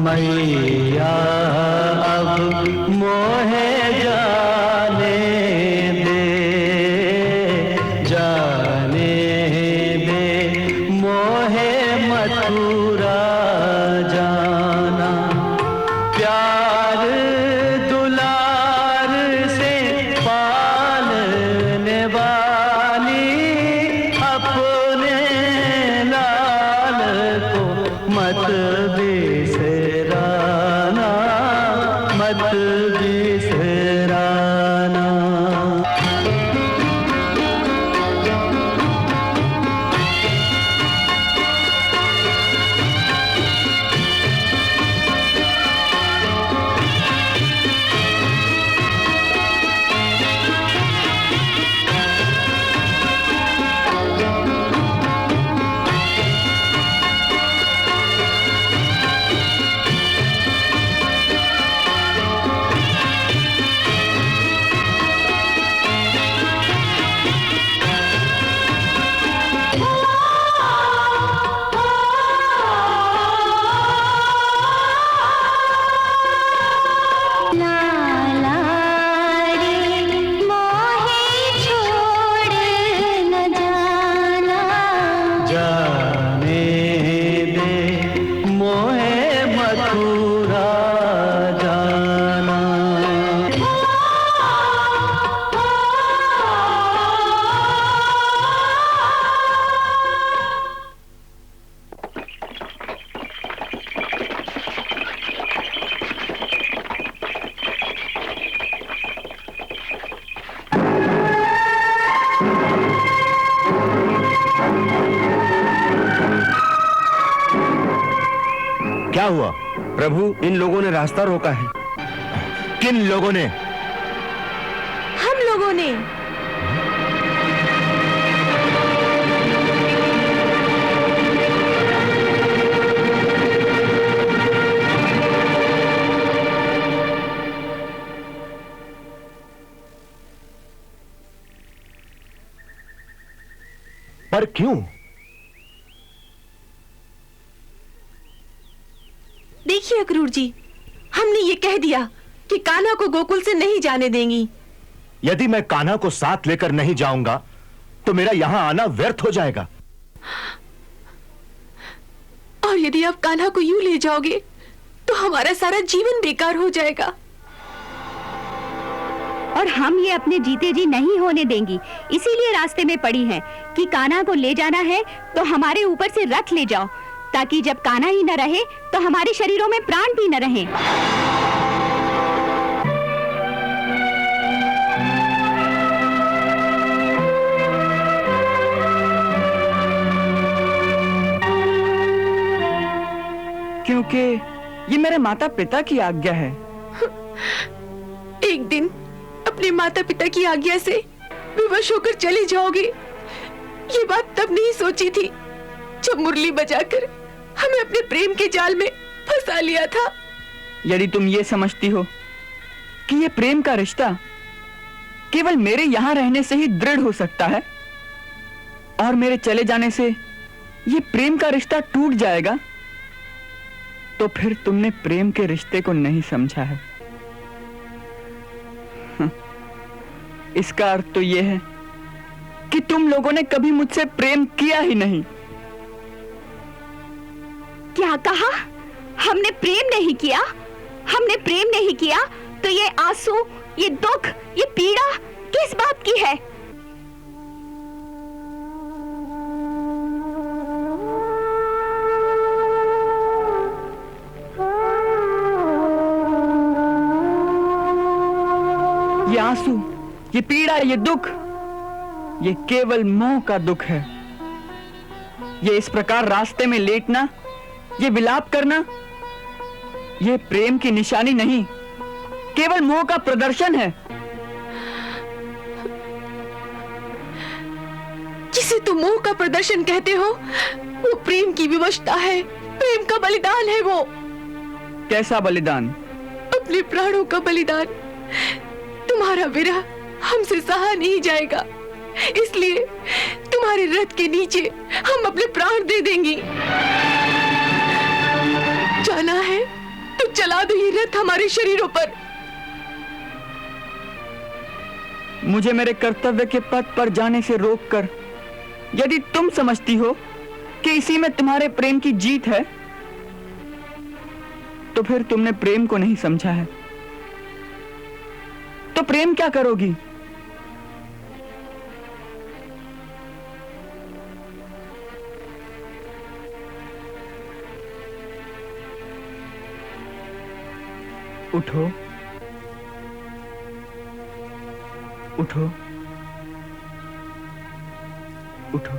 मैया अब मोहे जाने दे, जाने दे मोहे मथुरा जाना। प्यार दुलार से पालने वाली अपने लाल को मत बिसराना, मत बिसराना। क्या हुआ प्रभु? इन लोगों ने रास्ता रोका है। किन लोगों ने? हम लोगों ने। क्यों? देखिए अक्रूर जी, हमने ये कह दिया कि कान्हा को गोकुल से नहीं जाने देंगी। यदि मैं कान्हा को साथ लेकर नहीं जाऊंगा तो मेरा यहां आना व्यर्थ हो जाएगा। और यदि आप कान्हा को यूं ले जाओगे तो हमारा सारा जीवन बेकार हो जाएगा। और हम ये अपने जीते जी नहीं होने देंगी, इसीलिए रास्ते में पड़ी हैं कि कान्हा को ले जाना है तो हमारे ऊपर से रथ ले जाओ, ताकि जब कान्हा ही न रहे तो हमारे शरीरों में प्राण भी न रहें। क्योंकि ये मेरे माता पिता की आज्ञा है। एक दिन अपने माता पिता की आज्ञा से विवश होकर चले जाओगे। ये बात तब नहीं सोची थी जब मुरली बजाकर हमें अपने प्रेम के जाल में फंसा लिया था। यदि तुम ये समझती हो कि ये प्रेम का रिश्ता केवल मेरे यहां रहने से ही दृढ़ हो सकता है और मेरे चले जाने से ये प्रेम का रिश्ता टूट जाएगा, तो फिर तुमने प्रेम के रिश्ते को नहीं समझा है। इसका अर्थ तो यह है कि तुम लोगों ने कभी मुझसे प्रेम किया ही नहीं। क्या कहा? हमने प्रेम नहीं किया? हमने प्रेम नहीं किया तो ये आंसू, ये दुख, ये पीड़ा किस बात की है? ये आंसू, ये पीड़ा, ये दुख, ये केवल मोह का दुख है। ये इस प्रकार रास्ते में लेटना, ये विलाप करना, ये प्रेम की निशानी नहीं, केवल मोह का प्रदर्शन है। जिसे तुम मोह का प्रदर्शन कहते हो वो प्रेम की विवशता है, प्रेम का बलिदान है वो। कैसा बलिदान? अपने प्राणों का बलिदान। तुम्हारा विरह हमसे सहा नहीं जाएगा, इसलिए तुम्हारे रथ के नीचे हम अपने प्राण दे देंगी। जाना है तो चला दो ये रथ हमारे शरीरों पर। मुझे मेरे कर्तव्य के पथ पर जाने से रोककर यदि तुम समझती हो कि इसी में तुम्हारे प्रेम की जीत है, तो फिर तुमने प्रेम को नहीं समझा है। तो प्रेम क्या करोगी? उठो, उठो, उठो,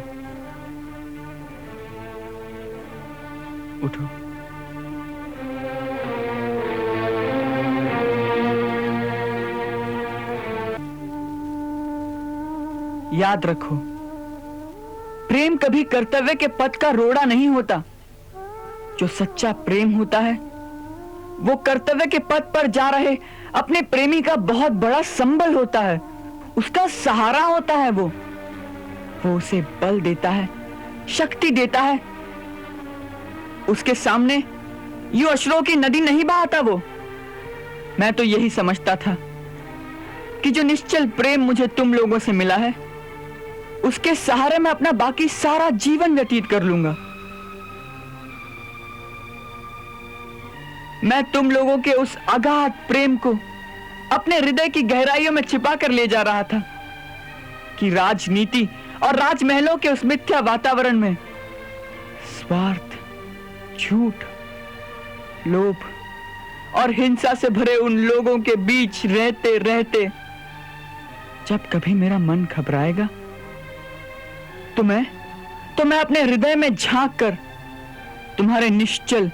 उठो। याद रखो, प्रेम कभी कर्तव्य के पथ का रोड़ा नहीं होता। जो सच्चा प्रेम होता है वो कर्तव्य के पथ पर जा रहे अपने प्रेमी का बहुत बड़ा संबल होता है, उसका सहारा होता है। वो उसे बल देता है, शक्ति देता है। उसके सामने यूं अश्रों की नदी नहीं बहाता वो। मैं तो यही समझता था कि जो निश्चल प्रेम मुझे तुम लोगों से मिला है, उसके सहारे मैं अपना बाकी सारा जीवन व्यतीत कर लूंगा। मैं तुम लोगों के उस अगाध प्रेम को अपने हृदय की गहराइयों में छिपा कर ले जा रहा था कि राजनीति और राजमहलों के उस मिथ्या वातावरण में स्वार्थ, झूठ, लोभ और हिंसा से भरे उन लोगों के बीच रहते रहते जब कभी मेरा मन घबराएगा तो मैं अपने हृदय में झांक कर तुम्हारे निश्चल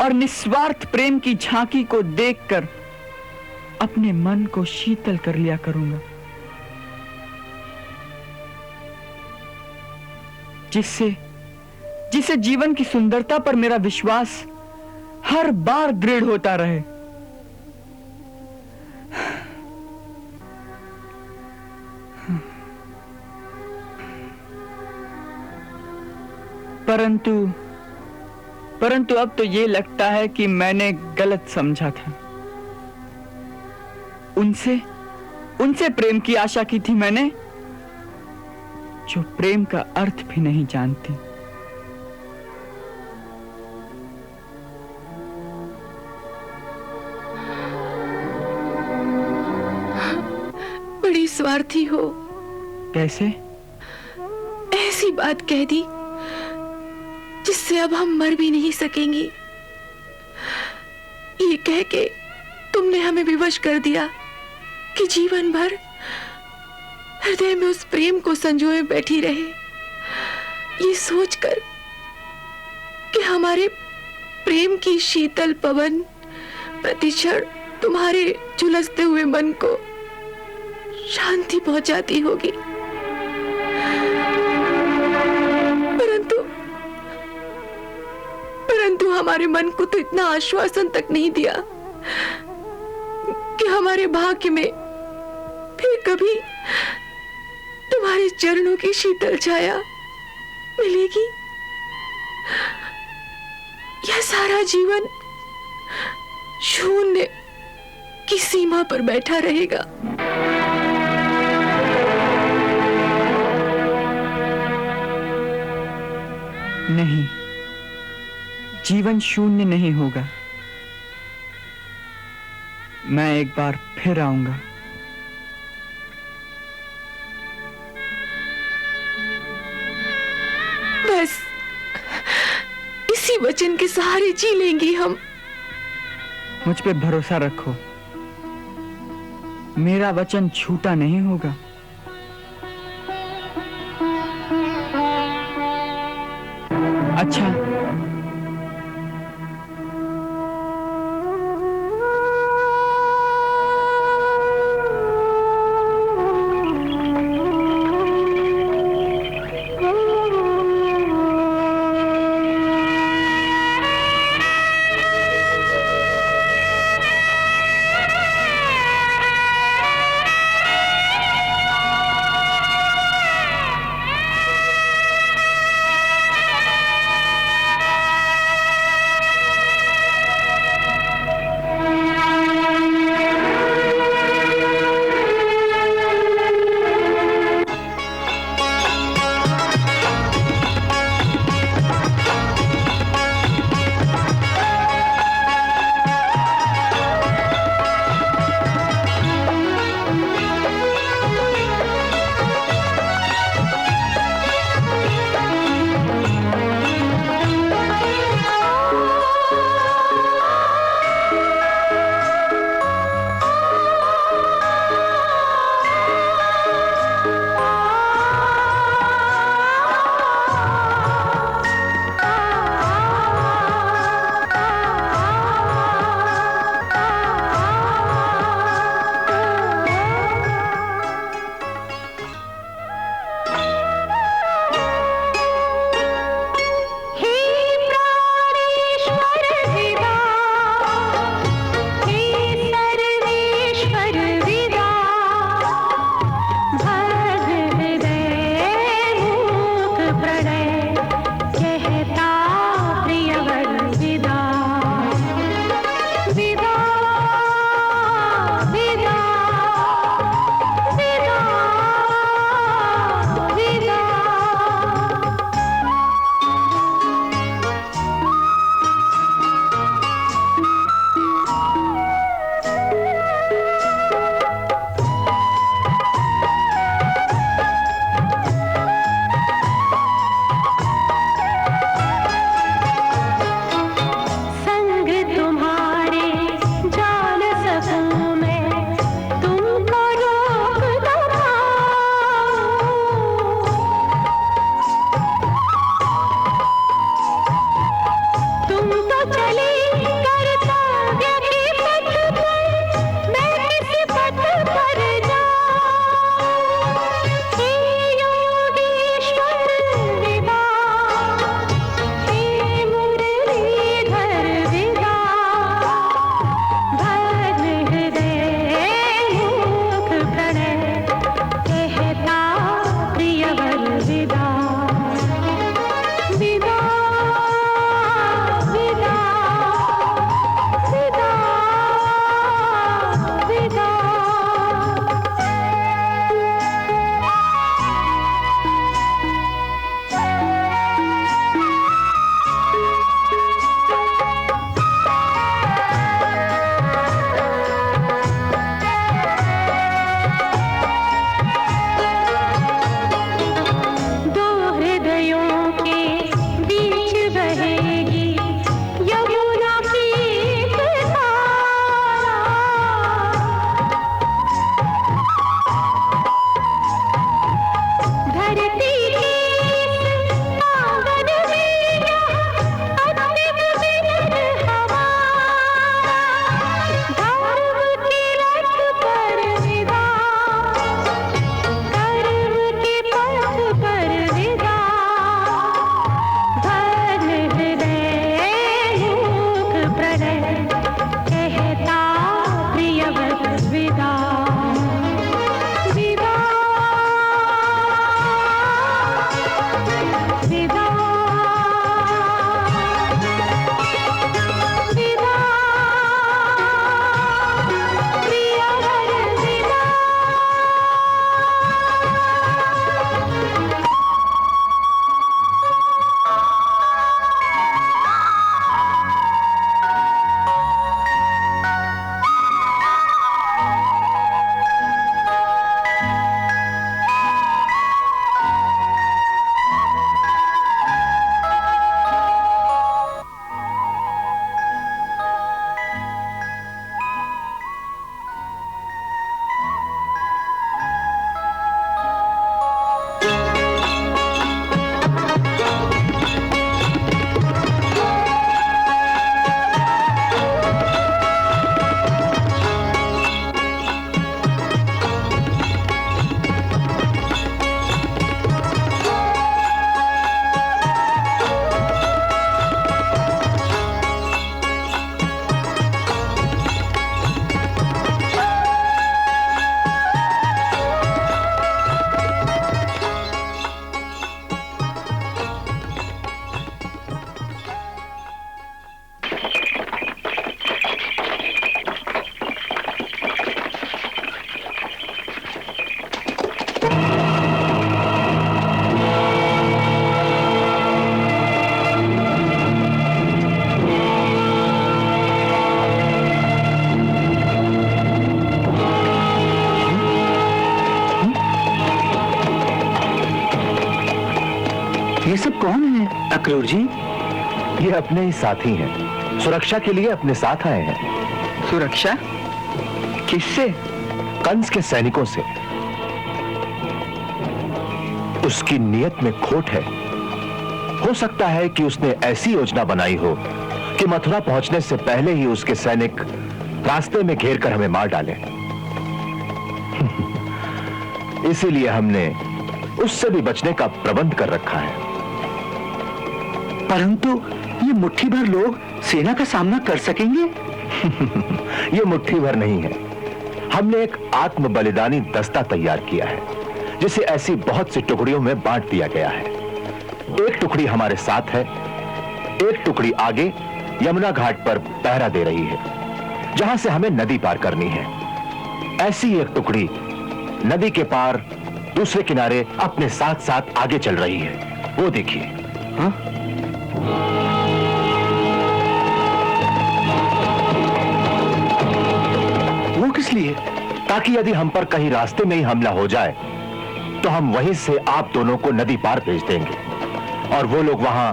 और निस्वार्थ प्रेम की झांकी को देखकर अपने मन को शीतल कर लिया करूंगा, जिससे जीवन की सुंदरता पर मेरा विश्वास हर बार दृढ़ होता रहे। परंतु परंतु अब तो ये लगता है कि मैंने गलत समझा था। उनसे उनसे प्रेम की आशा की थी मैंने, जो प्रेम का अर्थ भी नहीं जानती। बड़ी स्वार्थी हो। कैसे? ऐसी बात कह दी जिससे अब हम मर भी नहीं सकेंगी। ये कह के तुमने हमें विवश कर दिया कि जीवन भर हृदय में उस प्रेम को संजोए बैठी रहे, ये सोचकर कि हमारे प्रेम की शीतल पवन प्रतिक्षण तुम्हारे झुलसते हुए मन को शांति पहुंचाती होगी। परंतु हमारे मन को तो इतना आश्वासन तक नहीं दिया कि हमारे भाग्य में फिर कभी तुम्हारे चरणों की शीतल छाया मिलेगी। यह सारा जीवन शून्य की सीमा पर बैठा रहेगा। नहीं, जीवन शून्य नहीं होगा। मैं एक बार फिर आऊंगा। बस इसी वचन के सहारे जी लेंगे हम। मुझ पे भरोसा रखो, मेरा वचन झूठा नहीं होगा। अच्छा, हैं? अक्रूर जी, ये अपने ही साथी हैं, सुरक्षा के लिए अपने साथ आए हैं। सुरक्षा? किससे? कंस के सैनिकों से। उसकी नीयत में खोट है। हो सकता है कि उसने ऐसी योजना बनाई हो कि मथुरा पहुंचने से पहले ही उसके सैनिक रास्ते में घेर कर हमें मार डालें। इसीलिए हमने उससे भी बचने का प्रबंध कर रखा है। परंतु ये मुट्ठी भर लोग सेना का सामना कर सकेंगे? ये मुट्ठी भर नहीं है। हमने एक आत्म बलिदानी दस्ता तैयार किया है, जिसे ऐसी बहुत सी टुकड़ियों में बांट दिया गया है। एक टुकड़ी हमारे साथ है, एक टुकड़ी आगे यमुना घाट पर पहरा दे रही है, जहां से हमें नदी पार करनी है। ऐसी एक टुकड़ी नदी के पार दूसरे किनारे अपने साथ साथ आगे चल रही है। वो देखिए। हाँ? वो किस लिए? ताकि यदि हम पर कहीं रास्ते में ही हमला हो जाए तो हम वहीं से आप दोनों को नदी पार भेज देंगे और वो लोग वहां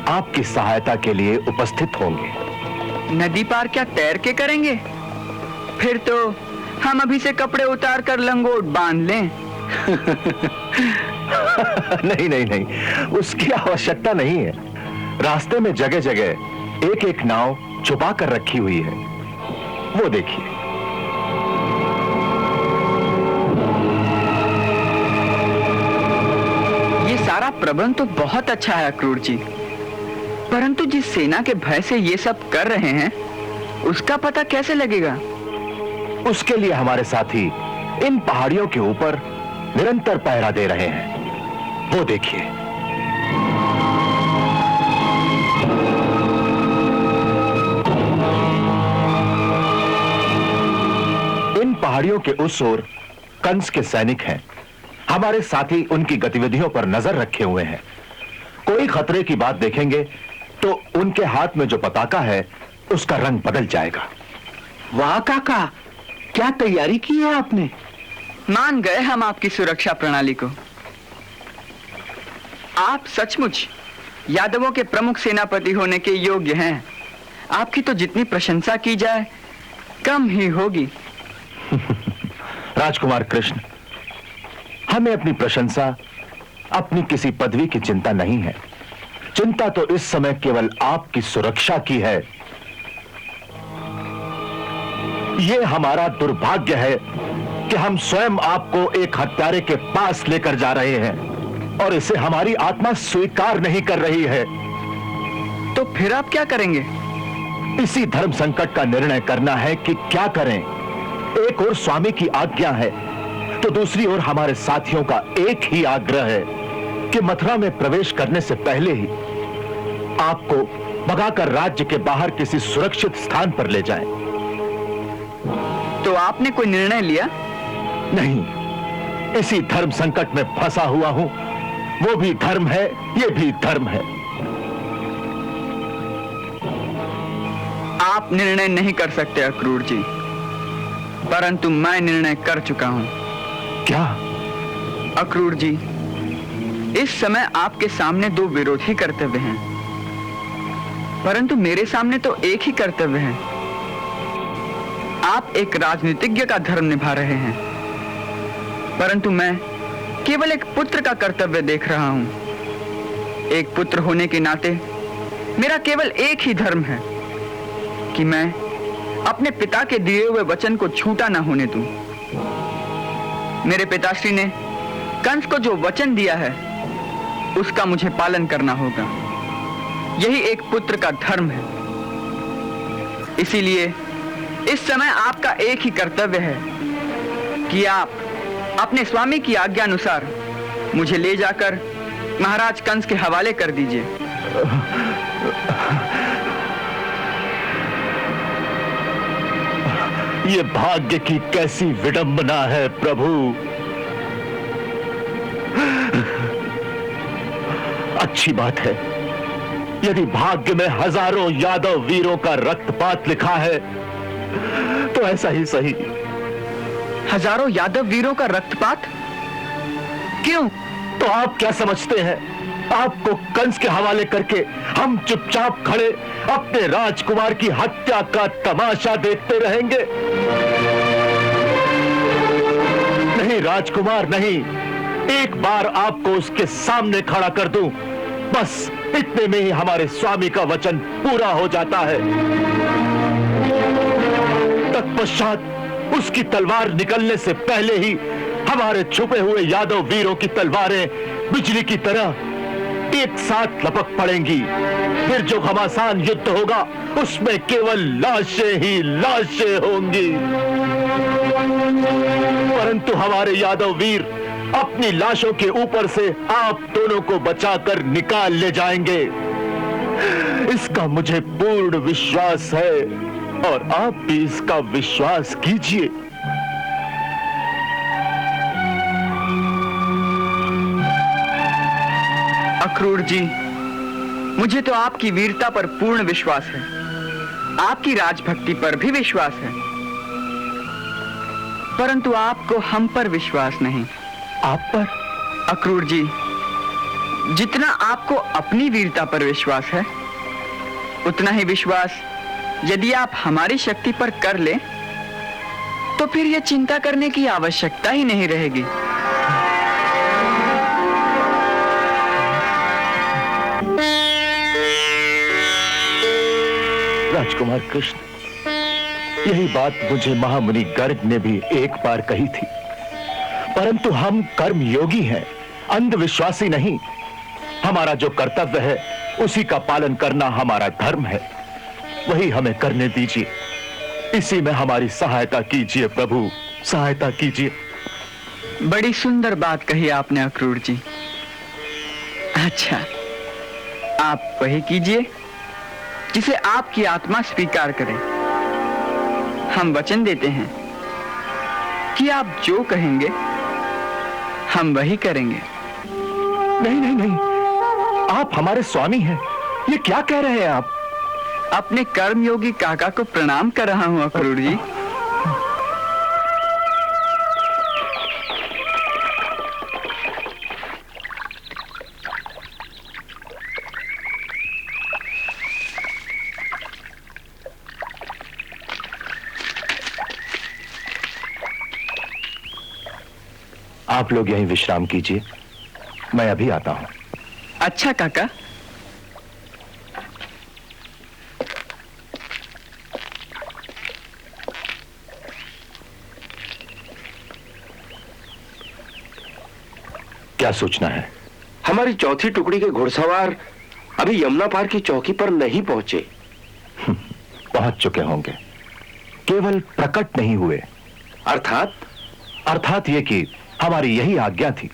आपकी सहायता के लिए उपस्थित होंगे। नदी पार क्या तैर के करेंगे? फिर तो हम अभी से कपड़े उतार कर लंगोट बांध लें। नहीं नहीं नहीं, उसकी आवश्यकता नहीं है। रास्ते में जगह जगह एक एक नाव छुपा कर रखी हुई है। वो देखिए। ये सारा प्रबंध तो बहुत अच्छा है अक्रूर जी, परंतु जिस सेना के भय से ये सब कर रहे हैं उसका पता कैसे लगेगा? उसके लिए हमारे साथी इन पहाड़ियों के ऊपर निरंतर पहरा दे रहे हैं। वो देखिए। इन पहाड़ियों के उस ओर कंस के सैनिक हैं। हमारे साथी उनकी गतिविधियों पर नजर रखे हुए हैं। कोई खतरे की बात देखेंगे तो उनके हाथ में जो पताका है उसका रंग बदल जाएगा। वाह काका, क्या तैयारी की है आपने? मान गए हम आपकी सुरक्षा प्रणाली को। आप सचमुच यादवों के प्रमुख सेनापति होने के योग्य हैं। आपकी तो जितनी प्रशंसा की जाए कम ही होगी। राजकुमार कृष्ण, हमें अपनी प्रशंसा, अपनी किसी पदवी की चिंता नहीं है। चिंता तो इस समय केवल आपकी सुरक्षा की है। यह हमारा दुर्भाग्य है कि हम स्वयं आपको एक हत्यारे के पास लेकर जा रहे हैं और इसे हमारी आत्मा स्वीकार नहीं कर रही है। तो फिर आप क्या करेंगे? इसी धर्म संकट का निर्णय करना है कि क्या करें। एक ओर स्वामी की आज्ञा है तो दूसरी ओर हमारे साथियों का एक ही आग्रह है कि मथुरा में प्रवेश करने से पहले ही आपको भगाकर राज्य के बाहर किसी सुरक्षित स्थान पर ले जाएं। तो आपने कोई निर्णय लिया? नहीं, इसी धर्म संकट में फंसा हुआ हूं। वो भी धर्म है, ये भी धर्म है। आप निर्णय नहीं कर सकते अक्रूर जी, परंतु मैं निर्णय कर चुका हूं। क्या? अक्रूर जी, इस समय आपके सामने दो विरोधी कर्तव्य हैं, परंतु मेरे सामने तो एक ही कर्तव्य है। आप एक राजनीतिज्ञ का धर्म निभा रहे हैं, परंतु मैं केवल एक पुत्र का कर्तव्य देख रहा हूं। एक पुत्र होने के नाते मेरा केवल एक ही धर्म है कि मैं अपने पिता के दिए हुए वचन को छूटा ना होने दूं। मेरे पिताश्री ने कंस को जो वचन दिया है उसका मुझे पालन करना होगा। यही एक पुत्र का धर्म है। इसीलिए इस समय आपका एक ही कर्तव्य है कि आप अपने स्वामी की आज्ञा अनुसार मुझे ले जाकर महाराज कंस के हवाले कर दीजिए। ये भाग्य की कैसी विडंबना है प्रभु। अच्छी बात है, यदि भाग्य में हजारों यादव वीरों का रक्तपात लिखा है तो ऐसा ही सही। हजारों यादव वीरों का रक्तपात? क्यों? तो आप क्या समझते हैं आपको कंस के हवाले करके हम चुपचाप खड़े अपने राजकुमार की हत्या का तमाशा देखते रहेंगे? नहीं राजकुमार, नहीं। एक बार आपको उसके सामने खड़ा कर दूं, बस इतने में ही हमारे स्वामी का वचन पूरा हो जाता है। तत्पश्चात उसकी तलवार निकलने से पहले ही हमारे छुपे हुए यादव वीरों की तलवारें बिजली की तरह एक साथ लपक पड़ेंगी। फिर जो घमासान युद्ध होगा उसमें केवल लाशें ही लाशें होंगी। परंतु हमारे यादव वीर अपनी लाशों के ऊपर से आप दोनों को बचाकर निकाल ले जाएंगे, इसका मुझे पूर्ण विश्वास है और आप भी इसका विश्वास कीजिए। अक्रूर जी, मुझे तो आपकी वीरता पर पूर्ण विश्वास है, आपकी राजभक्ति पर भी विश्वास है, परंतु आपको हम पर विश्वास नहीं। आप पर? अक्रूर जी, जितना आपको अपनी वीरता पर विश्वास है, उतना ही विश्वास यदि आप हमारी शक्ति पर कर लें, तो फिर यह चिंता करने की आवश्यकता ही नहीं रहेगी। राजकुमार कृष्ण, यही बात मुझे महामुनि गर्ग ने भी एक बार कही थी, परंतु हम कर्मयोगी हैं, अंधविश्वासी नहीं। हमारा जो कर्तव्य है उसी का पालन करना हमारा धर्म है, वही हमें करने दीजिए। इसी में हमारी सहायता कीजिए प्रभु, सहायता कीजिए। बड़ी सुंदर बात कही आपने अक्रूर जी। अच्छा, आप वही कीजिए जिसे आपकी आत्मा स्वीकार करे। हम वचन देते हैं कि आप जो कहेंगे हम वही करेंगे। नहीं नहीं नहीं, आप हमारे स्वामी हैं, ये क्या कह रहे हैं आप? अपने कर्मयोगी काका को प्रणाम कर रहा हूं अक्रूर जी। आप लोग यहीं विश्राम कीजिए, मैं अभी आता हूं। अच्छा काका। क्या सोचना है? हमारी चौथी टुकड़ी के घुड़सवार अभी यमुना पार की चौकी पर नहीं पहुंचे। पहुंच चुके होंगे, केवल प्रकट नहीं हुए। अर्थात ये कि हमारी यही आज्ञा थी,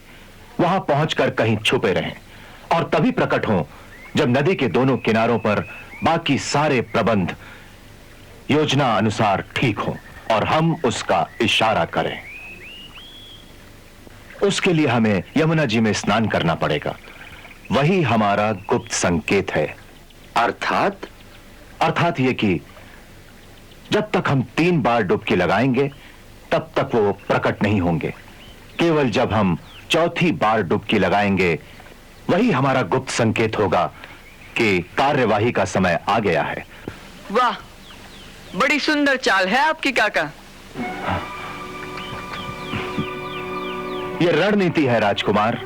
वहां पहुंचकर कहीं छुपे रहें और तभी प्रकट हों जब नदी के दोनों किनारों पर बाकी सारे प्रबंध योजना अनुसार ठीक हों और हम उसका इशारा करें। उसके लिए हमें यमुना जी में स्नान करना पड़ेगा, वही हमारा गुप्त संकेत है। अर्थात ये कि जब तक हम 3 बार डुबकी लगाएंगे तब तक वो प्रकट नहीं होंगे। केवल जब हम चौथी बार डुबकी लगाएंगे वही हमारा गुप्त संकेत होगा कि कार्यवाही का समय आ गया है। वाह, बड़ी सुंदर चाल है आपकी काका। ये रणनीति है राजकुमार,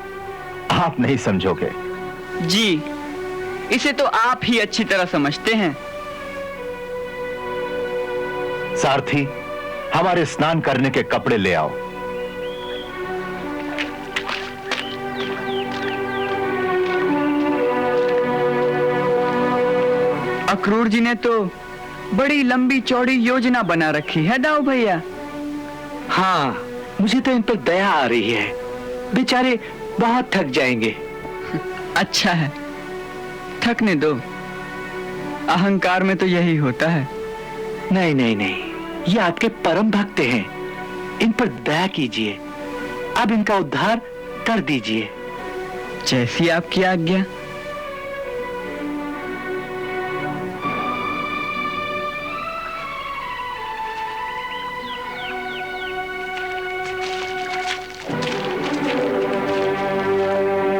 आप नहीं समझोगे। जी, इसे तो आप ही अच्छी तरह समझते हैं। सारथी, हमारे स्नान करने के कपड़े ले आओ। अक्रूर जी ने तो बड़ी लंबी चौड़ी योजना बना रखी है दाऊ भैया। हाँ, मुझे तो इन पर दया आ रही है, बेचारे बहुत थक जाएंगे। अच्छा है, थकने दो, अहंकार में तो यही होता है। नहीं नहीं नहीं, ये आपके परम भक्त हैं, इन पर दया कीजिए, अब इनका उद्धार कर दीजिए। जैसी आपकी आज्ञा।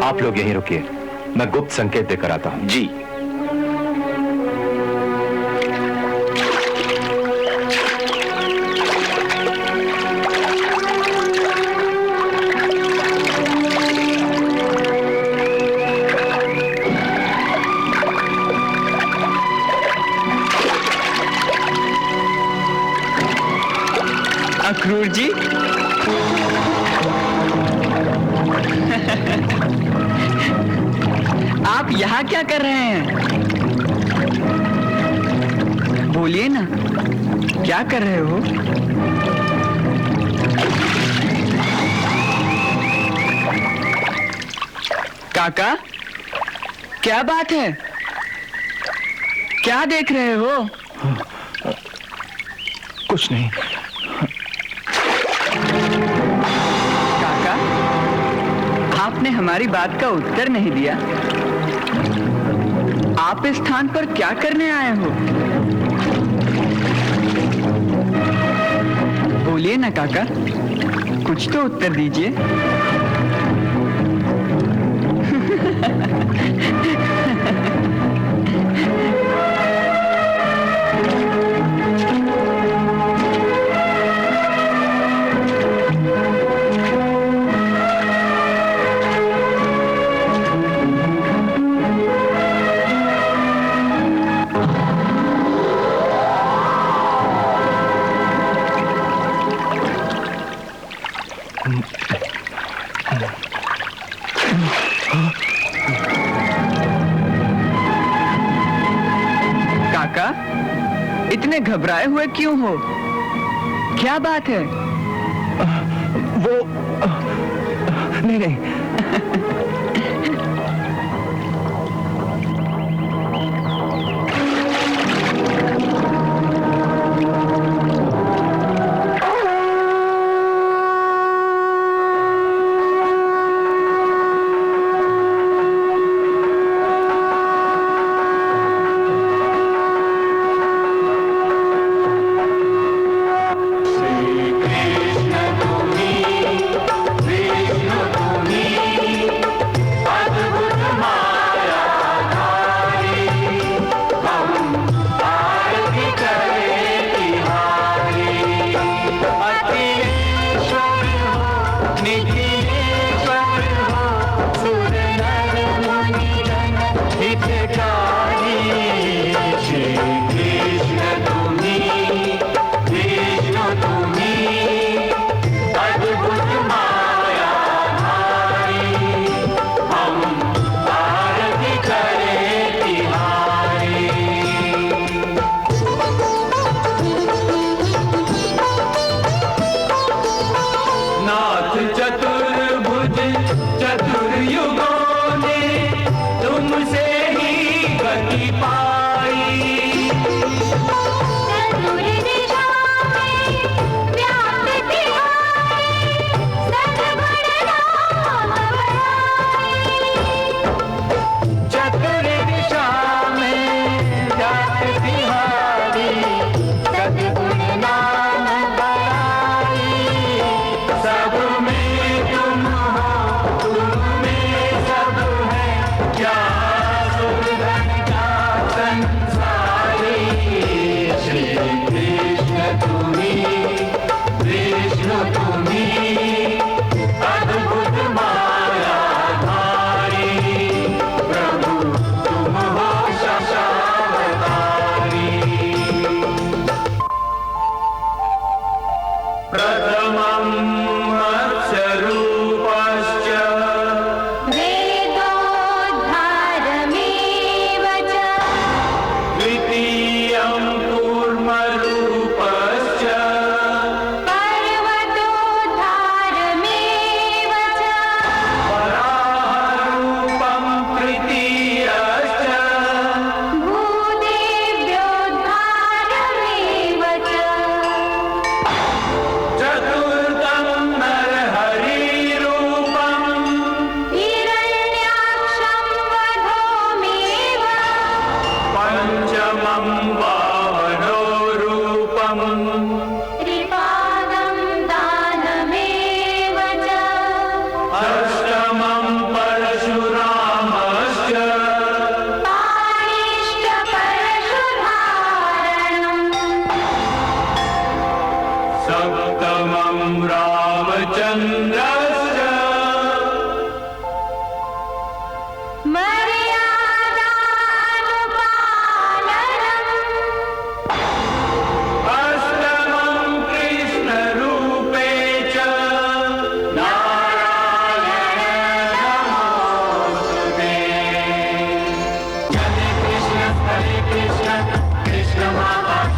आप लोग यहीं रुकिए, मैं गुप्त संकेत देकर आता हूं। जी। अक्रूर जी, आप यहाँ क्या कर रहे हैं? बोलिए ना, क्या कर रहे हो? काका, क्या बात है? क्या देख रहे हो? कुछ नहीं। काका, आपने हमारी बात का उत्तर नहीं दिया। आप इस स्थान पर क्या करने आए हो? बोलिए ना काका, कुछ तो उत्तर दीजिए। काका, इतने घबराए हुए क्यों हो? क्या बात है? वो नहीं नहीं,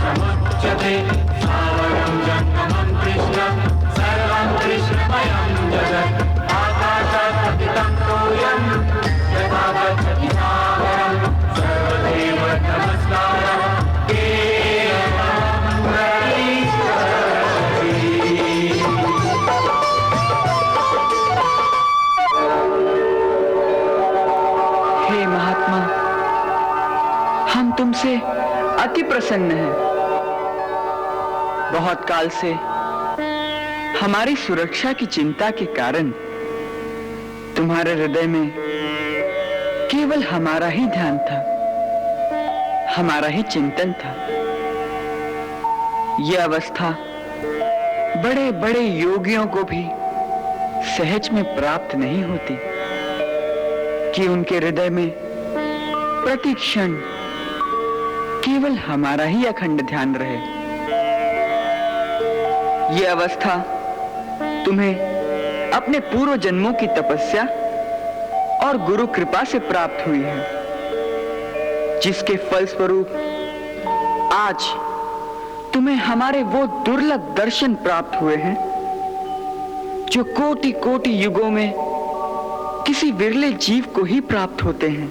समुच्यते सावरं जङ्गमं कृष्ण सर्वं कृष्णमयं जगत् आकाशात् पतितं तोयं यथा गच्छति सागरं सर्वदेव नमस्कारः केवलं प्रईश्वरति। हे महात्मा, हम तुमसे अति प्रसन्न हैं। बहुत काल से हमारी सुरक्षा की चिंता के कारण तुम्हारे हृदय में केवल हमारा ही ध्यान था, हमारा ही चिंतन था। यह अवस्था बड़े बड़े योगियों को भी सहज में प्राप्त नहीं होती कि उनके हृदय में प्रति क्षण केवल हमारा ही अखंड ध्यान रहे। यह अवस्था तुम्हें अपने पूर्व जन्मों की तपस्या और गुरु कृपा से प्राप्त हुई है, जिसके फलस्वरूप आज तुम्हें हमारे वो दुर्लभ दर्शन प्राप्त हुए हैं जो कोटि कोटि युगों में किसी विरले जीव को ही प्राप्त होते हैं।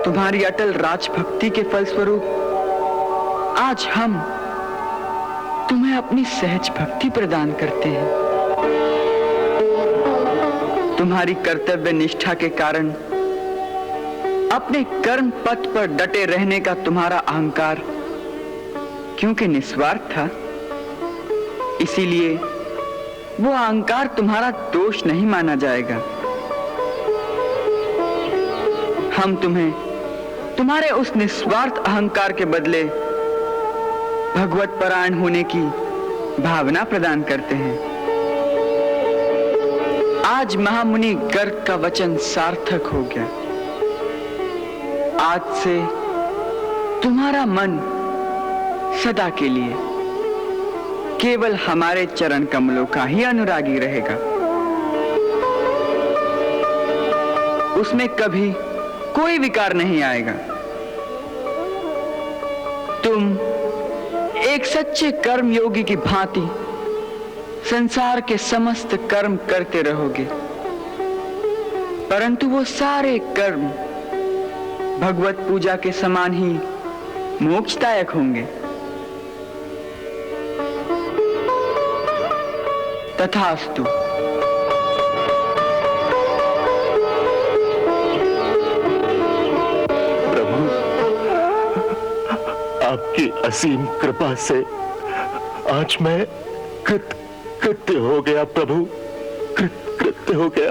तुम्हारी अटल राजभक्ति के फलस्वरूप आज हम तुम्हें अपनी सहज भक्ति प्रदान करते हैं। तुम्हारी कर्तव्य निष्ठा के कारण अपने कर्म पथ पर डटे रहने का तुम्हारा अहंकार क्योंकि निस्वार्थ था, इसीलिए वो अहंकार तुम्हारा दोष नहीं माना जाएगा। हम तुम्हें तुम्हारे उस निस्वार्थ अहंकार के बदले भगवत परायण होने की भावना प्रदान करते हैं। आज महामुनि गर्ग का वचन सार्थक हो गया। आज से तुम्हारा मन सदा के लिए केवल हमारे चरण कमलों का ही अनुरागी रहेगा। उसमें कभी कोई विकार नहीं आएगा। तुम एक सच्चे कर्म योगी की भांति संसार के समस्त कर्म करते रहोगे, परंतु वो सारे कर्म भगवत पूजा के समान ही मोक्षदायक होंगे। तथास्तु। प्रभु, आपकी असीम कृपा से आज मैं कृत्य हो गया। प्रभु, कृत्य हो गया।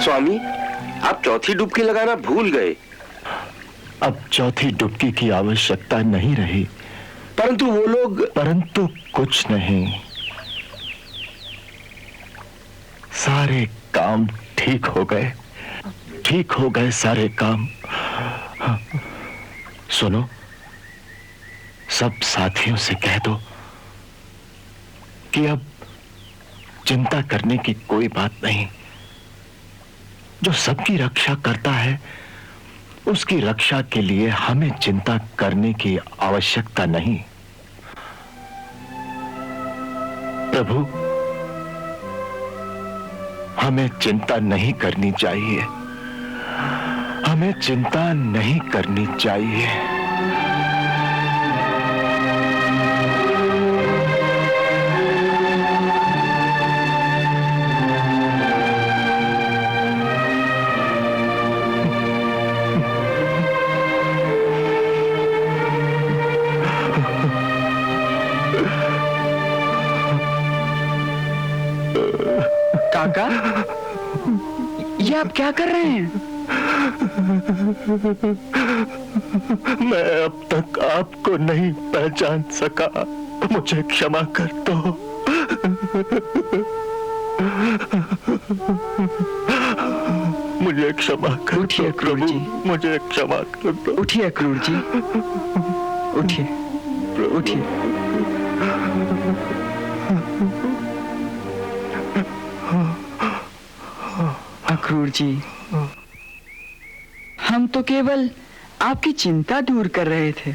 स्वामी, आप चौथी डुबकी लगाना भूल गए। अब चौथी डुबकी की आवश्यकता नहीं रही। परंतु वो लोग। परंतु कुछ नहीं, सारे काम ठीक हो गए। ठीक हो गए सारे काम। सुनो, सब साथियों से कह दो कि अब चिंता करने की कोई बात नहीं। जो सबकी रक्षा करता है, उसकी रक्षा के लिए हमें चिंता करने की आवश्यकता नहीं। प्रभु, हमें चिंता नहीं करनी चाहिए। हमें चिंता नहीं करनी चाहिए। काका, ये आप क्या कर रहे हैं? मैं अब तक आपको नहीं पहचान सका, मुझे क्षमा कर दो। मुझे क्षमा कर दो उठिए क्रूर प्रभु, जी। मुझे क्षमा कर दो। उठिए क्रूर जी, उठिए, उठिए। अक्रूर जी, हम तो केवल आपकी चिंता दूर कर रहे थे।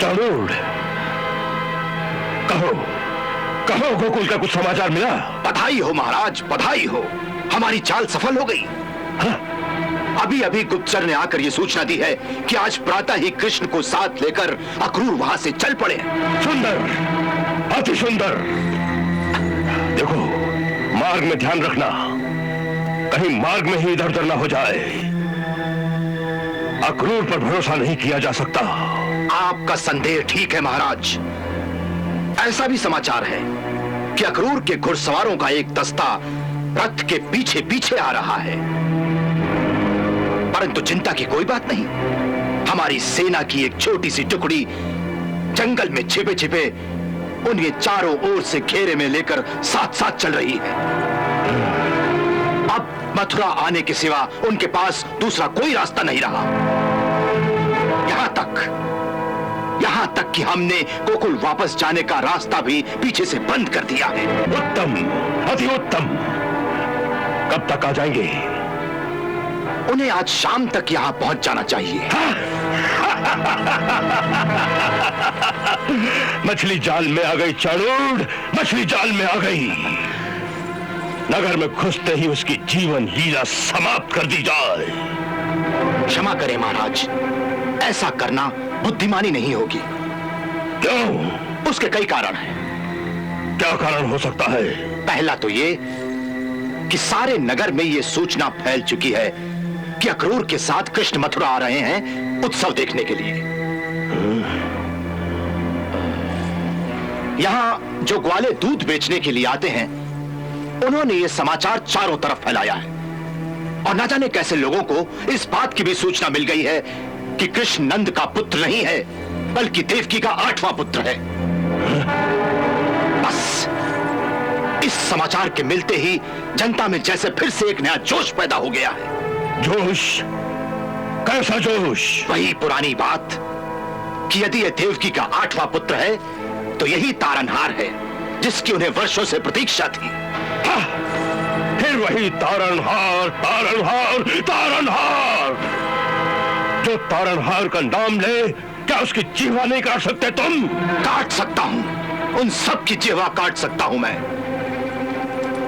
चाणूर, कहो कहो, गोकुल का कुछ समाचार मिला? बधाई हो महाराज, बधाई हो, हमारी चाल सफल हो गई। हाँ? अभी अभी गुप्तचर ने आकर यह सूचना दी है कि आज प्रातः ही कृष्ण को साथ लेकर अक्रूर वहां से चल पड़े। सुंदर, अति सुंदर। देखो, मार्ग में ध्यान रखना, कहीं मार्ग में ही इधर उधर ना हो जाए। अक्रूर पर भरोसा नहीं किया जा सकता। आपका संदेह ठीक है महाराज। ऐसा भी समाचार है कि अक्रूर के घुड़सवारों का एक दस्ता रथ के पीछे पीछे आ रहा है, परंतु चिंता की कोई बात नहीं। हमारी सेना की एक छोटी सी टुकड़ी जंगल में छिपे छिपे उन्हें चारों ओर से घेरे में लेकर साथ साथ चल रही है। अब मथुरा आने के सिवा उनके पास दूसरा कोई रास्ता नहीं रहा। यहां तक कि हमने गोकुल वापस जाने का रास्ता भी पीछे से बंद कर दिया है। उत्तम, अति उत्तम। कब तक आ जाएंगे? उन्हें आज शाम तक यहां पहुंच जाना चाहिए। मछली जाल में आ गई चाणूर, मछली जाल में आ गई। नगर में घुसते ही उसकी जीवन लीला समाप्त कर दी जाए। क्षमा करें महाराज, ऐसा करना बुद्धिमानी नहीं होगी। क्यों? उसके कई कारण हैं। क्या कारण हो सकता है? पहला तो ये कि सारे नगर में ये सूचना फैल चुकी है कि अक्रूर के साथ कृष्ण मथुरा आ रहे हैं उत्सव देखने के लिए। यहां जो ग्वाले दूध बेचने के लिए आते हैं, उन्होंने ये समाचार चारों तरफ फैलाया है, और न जाने कैसे लोगों को इस बात की भी सूचना मिल गई है कि कृष्ण नंद का पुत्र नहीं है, बल्कि देवकी का 8वां पुत्र है। बस इस समाचार के मिलते ही जनता में जैसे फिर से एक नया जोश पैदा हो गया है। जोश? कैसा जोश? वही पुरानी बात कि यदि यह देवकी का 8वां पुत्र है तो यही तारनहार है जिसकी उन्हें वर्षों से प्रतीक्षा थी। फिर वही तारनहार, तारनहार, तारनहार। जो तारनहार का नाम ले, क्या उसकी जिह्वा नहीं काट सकते तुम? काट सकता हूं, उन सब की जिह्वा काट सकता हूं मैं,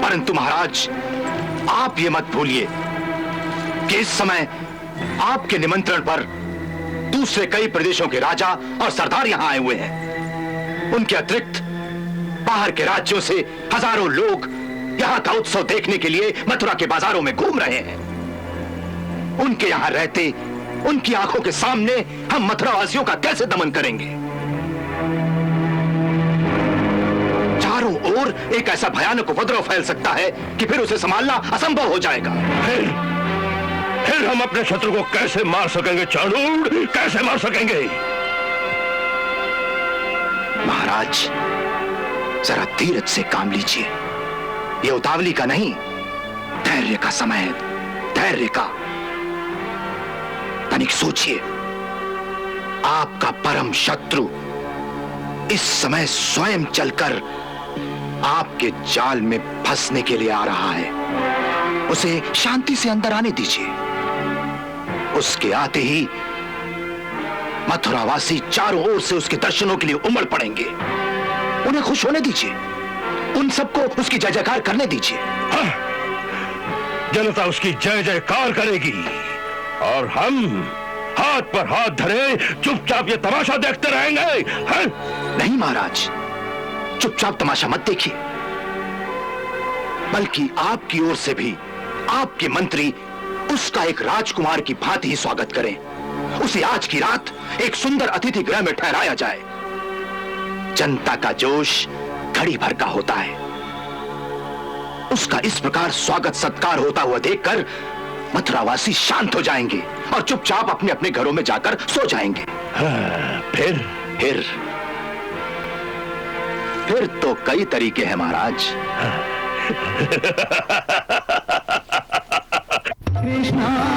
परंतु महाराज आप ये मत भूलिए कि इस समय आपके निमंत्रण पर दूसरे कई प्रदेशों के राजा और सरदार यहां आए हुए हैं। उनके अतिरिक्त बाहर के राज्यों से हजारों लोग यहां का उत्सव देखने के लिए मथुरा के बाजारों में घूम रहे हैं। उनके यहां रहते, उनकी आंखों के सामने हम मथुरा वासियों का कैसे दमन करेंगे? चारों ओर एक ऐसा भयानक उपद्रव फैल सकता है कि फिर उसे संभालना असंभव हो जाएगा। फिर हम अपने शत्रु को कैसे मार सकेंगे चाणूर? कैसे मार सकेंगे? महाराज जरा धीरज से काम लीजिए। ये उतावली का नहीं, धैर्य का समय है, धैर्य का। तनिक सोचिए, आपका परम शत्रु इस समय स्वयं चलकर आपके जाल में फंसने के लिए आ रहा है। उसे शांति से अंदर आने दीजिए। उसके आते ही मथुरावासी चारों ओर से उसके दर्शनों के लिए उमड़ पड़ेंगे। उन्हें खुश होने दीजिए, उन सबको उसकी जय जयकार करने दीजिए। हाँ, जनता उसकी जय जयकार करेगी और हम हाथ पर हाथ धरे चुपचाप ये तमाशा देखते रहेंगे। हाँ? नहीं महाराज, चुपचाप तमाशा मत देखिए, बल्कि आपकी ओर से भी आपके मंत्री उसका एक राजकुमार की भांति ही स्वागत करें। उसे आज की रात एक सुंदर अतिथि गृह में ठहराया जाए। जनता का जोश घड़ी भर का होता है। उसका इस प्रकार स्वागत सत्कार होता हुआ देखकर मथुरावासी शांत हो जाएंगे और चुपचाप अपने अपने घरों में जाकर सो जाएंगे। हाँ, फिर तो कई तरीके हैं महाराज। कृष्णा